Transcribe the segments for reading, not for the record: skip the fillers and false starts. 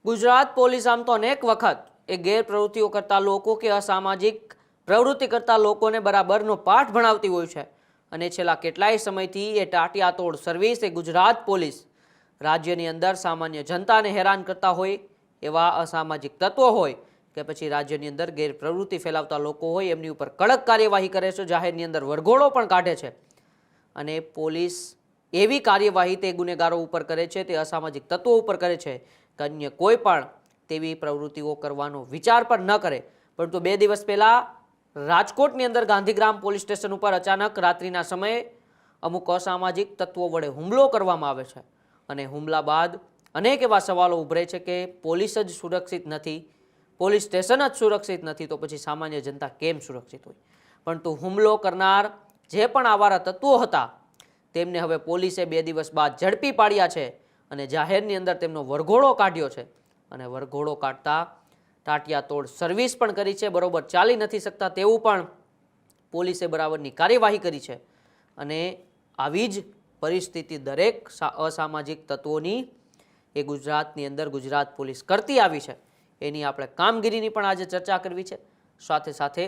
Gujarat police આમ તો અનેક વખત એ ગેરપ્રવૃત્તિઓ કરતા લોકો કે અસામાજિક પ્રવૃત્તિ કરતા લોકોને બરાબરનો પાઠ ભણાવતી હોય છે અને છેલ્લા કેટલાય સમયથી એ ટાટિયાતોડ સર્વિસ એ ગુજરાત પોલીસ રાજ્યની અંદર સામાન્ય જનતાને હેરાન કરતા હોય એવા અસામાજિક તત્વો હોય કે પછી રાજ્યની અંદર ગેરપ્રવૃત્તિ ફેલાવતા લોકો હોય એમની ઉપર કડક કાર્યવાહી કરે છે, જાહેરની અંદર વરઘોડો પણ કાઢે છે અને પોલીસ એવી કાર્યવાહી તે ગુનેગારો ઉપર કરે છે, તે અસામાજિક તત્વો ઉપર કરે છે કે અન્ય કોઈ પણ તેવી પ્રવૃત્તિઓ કરવાનો વિચાર પણ ન કરે. પરંતુ 2 દિવસ પહેલાં રાજકોટની અંદર ગાંધીગ્રામ પોલીસ સ્ટેશન ઉપર અચાનક રાત્રિના સમયે અમુક અસામાજિક તત્વો વડે હુમલો કરવામાં આવે છે અને હુમલા બાદ અનેક એવા સવાલો ઉભરે છે કે પોલીસ જ સુરક્ષિત નથી, પોલીસ સ્ટેશન જ સુરક્ષિત નથી, તો પછી સામાન્ય જનતા કેમ સુરક્ષિત હોય? પરંતુ હુમલો કરનાર જે પણ આવારા તત્વો હતા તેમને હવે પોલીસે 2 દિવસ બાદ ઝડપી પાડ્યા છે અને જાહેરની અંદર તેમનો વરઘોડો કાઢ્યો છે અને વરઘોડો કાઢતા ટાટિયાતોડ સર્વિસ પણ કરી છે. બરોબર ચાલી નથી શકતા તેવું પણ પોલીસે બરાબરની કાર્યવાહી કરી છે અને આવી જ પરિસ્થિતિ દરેક અસામાજિક તત્વોની એ ગુજરાતની અંદર ગુજરાત પોલીસ કરતી આવી છે. એની આપણે કામગીરીની પણ આજે ચર્ચા કરવી છે. સાથે સાથે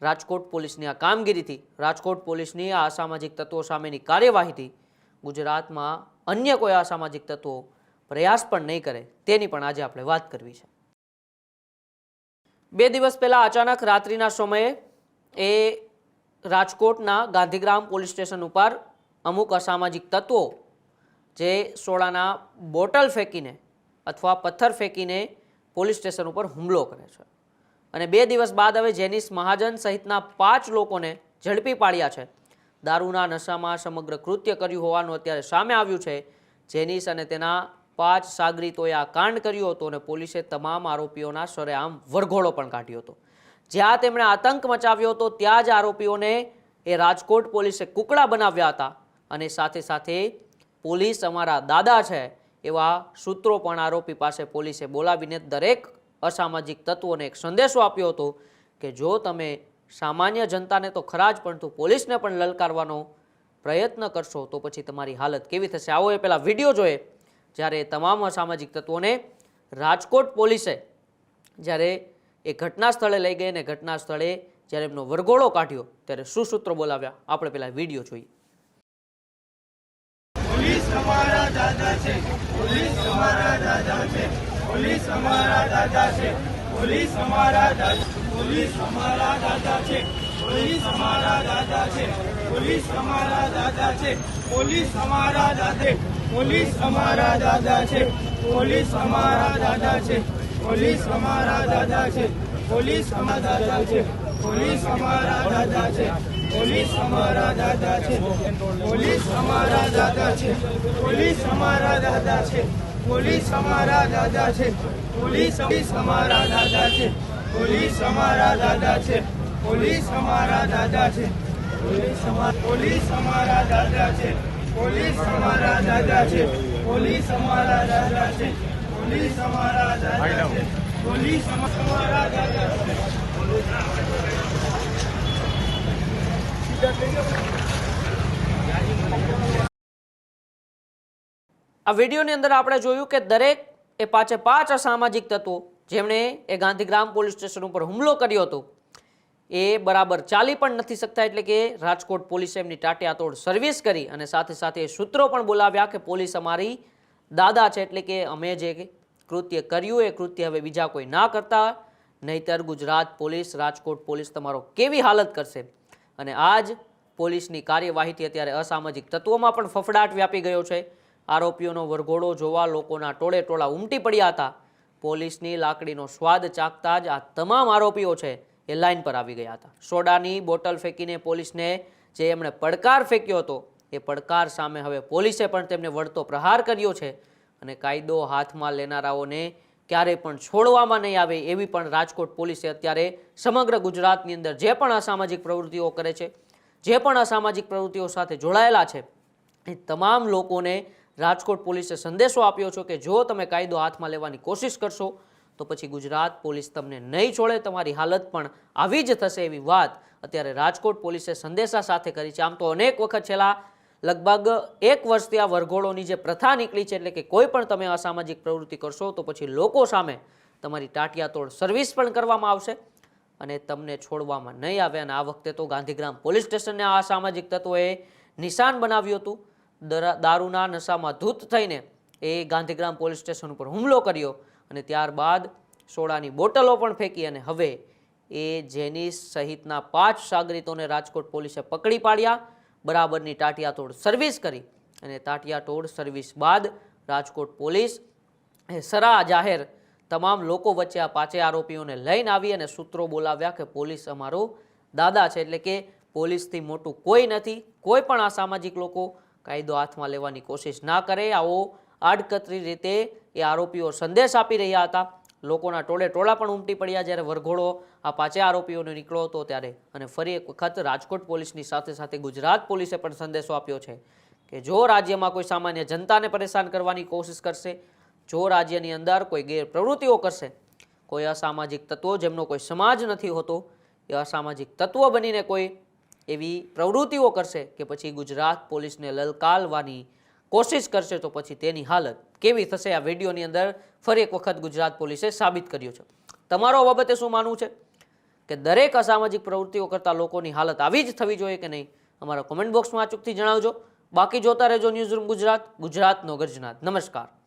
રાજકોટ પોલીસની આ કામગીરીથી, રાજકોટ પોલીસની આ અસામાજિક તત્વો સામેની કાર્યવાહીથી ગુજરાતમાં અન્ય કોઈ અસામાજિક તત્વો પ્રયાસ પણ નહીં કરે તેની પણ આજે આપણે વાત કરવી છે. 2 દિવસ પહેલા અચાનક રાત્રિના સમયે એ રાજકોટના ગાંધીગ્રામ પોલીસ સ્ટેશન ઉપર અમુક અસામાજિક તત્વો જે સોડાના બોટલ ફેંકીને અથવા પથ્થર ફેંકીને પોલીસ સ્ટેશન ઉપર હુમલો કરે છે અને 2 દિવસ બાદ હવે જેનિસ મહાજન સહિતના 5 લોકોને ઝડપી પાડ્યા છે. દારૂના નશામાં સમગ્ર કૃત્ય કર્યું હોવાનું અત્યારે સામે આવ્યું છે. જેનિસ અને તેના 5 સાગરીતોએ આ કાંડ કર્યો હતો અને પોલીસે તમામ આરોપીઓના સરેઆમ વરઘોડો પણ કાઢ્યો હતો. જ્યાં તેમણે આતંક મચાવ્યો હતો ત્યાં જ આરોપીઓને એ રાજકોટ પોલીસે કુકડા બનાવ્યા હતા અને સાથે સાથે પોલીસ અમારા દાદા છે એવા સૂત્રો પણ આરોપી પાસે પોલીસે બોલાવીને દરેક અસામાજિક તત્વોને એક સંદેશો આપ્યો હતો કે જો તમે સામાન્ય જનતાને તો ખરા જ પરંતુ પોલીસને પણ લલકારવાનો પ્રયત્ન કરશો તો પછી તમારી હાલત કેવી થશે. આવો એ પહેલાં વિડીયો જોઈએ જ્યારે તમામ અસામાજિક તત્વોને રાજકોટ પોલીસે જ્યારે એ ઘટના સ્થળે લઈ ગઈ અને ઘટના સ્થળે જ્યારે એમનો વરઘોડો કાઢ્યો ત્યારે શું સૂત્રો બોલાવ્યા આપણે પહેલાં વિડીયો જોઈએ. પોલીસ અમારા દાદા છે, પોલીસ અમારા દાદા છે, પોલીસ અમારા દાદા છે, પોલીસ અમારા દાદા, પોલીસ અમારા દાદા છે, પોલીસ અમારા દાદા છે, પોલીસ અમારા દાદા છે, પોલીસ અમારા દાદા, પોલીસ અમારા દાદા છે, પોલીસ અમારા દાદા છે, પોલીસ અમારા દાદા છે, પોલીસ અમારા દાદા છે, પોલીસ અમારા દાદા છે, પોલીસ અમારા દાદા છે, પોલીસ અમારા દાદા છે, પોલીસ અમારા દાદા છે, પોલીસ અમારા દાદા છે, પોલીસ અમારા દાદા છે, પોલીસ અમારા દાદા છે, પોલીસ અમારા દાદા છે, પોલીસ અમારા દાદા છે, પોલીસ અમારા દાદા છે, પોલીસ અમારા દાદા છે, પોલીસ અમારા દાદા છે, પોલીસ અમારા દાદા છે. આ વિડીયોની અંદર આપણે જોયું કે દરેક એ 5 અસામાજિક તત્વો જેમણે એ ગાંધીગ્રામ પોલીસ સ્ટેશન ઉપર હુમલો કર્યો હતો એ બરાબર ચાલી પણ નથી શકતા, એટલે કે રાજકોટ પોલીસે એમની ટાટિયાતોડ સર્વિસ કરી અને સાથે સાથે સૂત્રો પણ બોલાવ્યા કે પોલીસ અમારી દાદા છે, એટલે કે અમે જે કૃત્ય કર્યું એ કૃત્ય હવે બીજા કોઈ ના કરતા, નહીતર ગુજરાત પોલીસ, રાજકોટ પોલીસ તમારો કેવી હાલત કરશે. અને આજ પોલીસની કાર્યવાહીથી અત્યારે અસામાજિક તત્વોમાં પણ ફફડાટ વ્યાપી ગયો છે. આરોપીઓનો વરઘોડો જોવા લોકોના ટોળે ટોળા ઉમટી પડ્યા હતા. પોલીસની લાકડીનો સ્વાદ ચાખતા જ આ તમામ આરોપીઓ છે એ લાઈન પર આવી ગયા હતા. સોડાની બોટલ ફેંકીને પોલીસને જે એમણે પડકાર ફેંક્યો હતો એ પડકાર સામે હવે પોલીસે પણ તેમને વળતો પ્રહાર કર્યો છે અને કાયદો હાથમાં લેનારાઓને ક્યારેય પણ છોડવામાં નહીં આવે એવી પણ રાજકોટ પોલીસે અત્યારે સમગ્ર ગુજરાતની અંદર જે પણ અસામાજિક પ્રવૃત્તિઓ કરે છે, જે પણ અસામાજિક પ્રવૃત્તિઓ સાથે જોડાયેલા છે એ તમામ લોકોને રાજકોટ પોલીસે સંદેશો આપ્યો છે કે જો તમે કાયદો હાથમાં લેવાની કોશિશ કરશો તો પછી ગુજરાત પોલીસ તમને નહીં છોડે, તમારી હાલત પણ આવી જ થશે એવી વાત અત્યારે રાજકોટ પોલીસે સંદેશા સાથે કરી છે. આમ તો અનેક વખત છેલ્લા લગભગ 1 વર્ષથી આ વરઘોડોની જે પ્રથા નીકળી છે, એટલે કે કોઈ પણ તમે અસામાજિક પ્રવૃત્તિ કરશો તો પછી લોકો સામે તમારી ટાટિયાતોડ સર્વિસ પણ કરવામાં આવશે અને તમને છોડવામાં નહીં આવે. અને આ વખતે તો ગાંધીગ્રામ પોલીસ સ્ટેશનને આ અસામાજિક તત્વોએ નિશાન બનાવ્યું હતું. દારૂના નશામાં ધૂત થઈને એ ગાંધીગ્રામ પોલીસ સ્ટેશન ઉપર હુમલો કર્યો અને ત્યારબાદ સોડાની બોટલો પણ ફેંકી અને હવે એ જેનિસ સહિતના 5 સાગરીતોને રાજકોટ પોલીસે પકડી પાડ્યા. બરાબરની ટાટિયાતોડ સર્વિસ કરી અને ટાટિયાતોડ સર્વિસ બાદ રાજકોટ પોલીસ સરા જાહેર તમામ લોકો વચ્ચે આ 5 આરોપીઓને લઈને આવી અને સૂત્રો બોલાવ્યા કે પોલીસ અમારો દાદા છે, એટલે કે પોલીસથી મોટું કોઈ નથી. કોઈ પણ આ સામાજિક લોકો કાયદો હાથમાં લેવાની કોશિશ ના કરે. આવો આડકતરી રીતે એ આરોપીઓ સંદેશ આપી રહ્યા હતા. લોકોના ટોળે ટોળા પણ ઉમટી પડ્યા જ્યારે વરઘોડો આ 5 આરોપીઓને નીકળ્યો હતો ત્યારે. અને ફરી એક વખત રાજકોટ પોલીસની સાથે સાથે ગુજરાત પોલીસે પણ સંદેશો આપ્યો છે કે જો રાજ્યમાં કોઈ સામાન્ય જનતાને પરેશાન કરવાની કોશિશ કરશે, જો રાજ્યની અંદર કોઈ ગેરપ્રવૃત્તિઓ કરશે, કોઈ અસામાજિક તત્વો જેમનો કોઈ સમાજ નથી હોતો એ અસામાજિક તત્વો બનીને કોઈ એવી પ્રવૃત્તિઓ કરશે કે પછી ગુજરાત પોલીસને લલકારવાની કોશિશ કરશે તો પછી તેની હાલત કેવી થશે આ વિડીયોની અંદર ફરી એક વખત ગુજરાત પોલીસે સાબિત કર્યું છે. તમારો આ બાબતે શું માનવું છે કે દરેક અસામાજિક પ્રવૃત્તિઓ કરતા લોકોની હાલત આવી જ થવી જોઈએ કે નહીં? અમારા કોમેન્ટ બોક્સમાં અચૂકથી જણાવજો. બાકી જોતા રહેજો ન્યૂઝરૂમ ગુજરાત, ગુજરાતનો ગર્જનાદ. નમસ્કાર.